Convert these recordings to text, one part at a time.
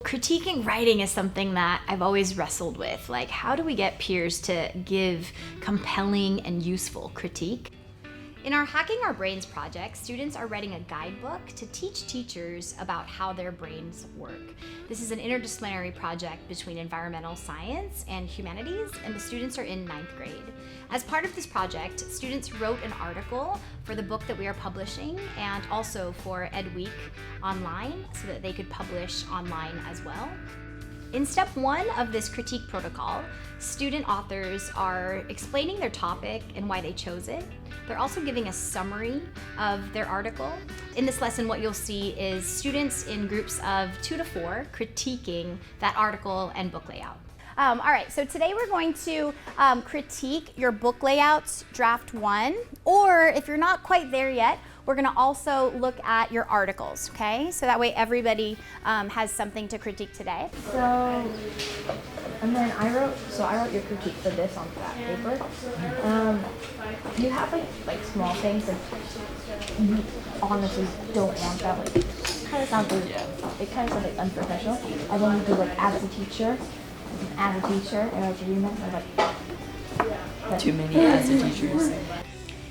Critiquing writing is something that I've always wrestled with. Like, how do we get peers to give compelling and useful critique? In our Hacking Our Brains project, students are writing a guidebook to teach teachers about how their brains work. This is an interdisciplinary project between environmental science and humanities, and the students are in 9th grade. As part of this project, students wrote an article for the book that we are publishing and also for Ed Week online so that they could publish online as well. In step 1 of this critique protocol, student authors are explaining their topic and why they chose it. They're also giving a summary of their article. In this lesson, what you'll see is students in groups of 2 to 4 critiquing that article and book layout. All right, so today we're going to critique your book layouts, draft 1, or if you're not quite there yet, we're gonna also look at your articles, okay? So that way everybody has something to critique today. And then I wrote your critique for this on that paper. Do you have like small things that you honestly don't want that it kind of sounds like unprofessional. And then you do like as a teacher, and I was reading that and I was like too many as a teachers.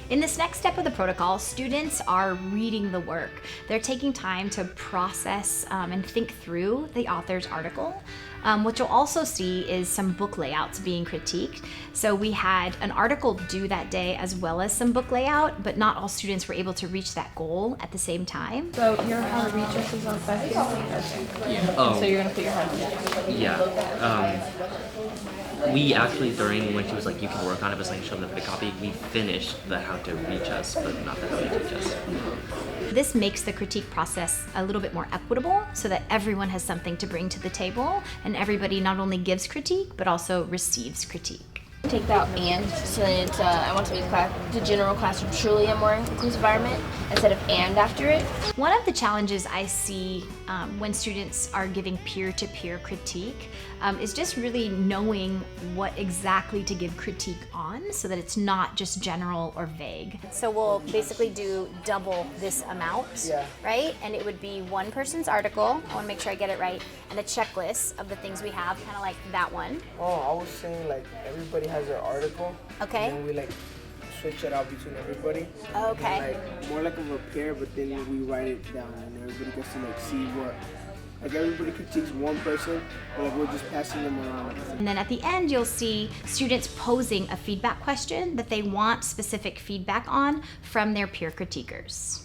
In this next step of the protocol, students are reading the work. They're taking time to process and think through the author's article. What you'll also see is some book layouts being critiqued. So we had an article due that day as well as some book layout, but not all students were able to reach that goal at the same time. So your how to reach us is on Friday? Yeah. So you're gonna put your hand down. Yeah. We actually, during when she was like, you can work on it, but something showed up the copy, we finished the how to reach us, but not the how to teach us. This makes the critique process a little bit more equitable so that everyone has something to bring to the table and everybody not only gives critique, but also receives critique. Take that and, so then it's, I want to make the general classroom truly a more inclusive environment instead of and after it. One of the challenges I see when students are giving peer-to-peer critique is just really knowing what exactly to give critique on so that it's not just general or vague. So we'll basically do double this amount, right? And it would be one person's article, I wanna make sure I get it right, and a checklist of the things we have, kind of like that one. Oh, I was saying like everybody has their article. Okay. And then we like switch it out between everybody. Okay. And, like more like of a pair, but then we write it down and everybody gets to like see what. Like everybody critiques one person, but like we're just passing them around. And then at the end, you'll see students posing a feedback question that they want specific feedback on from their peer critiquers.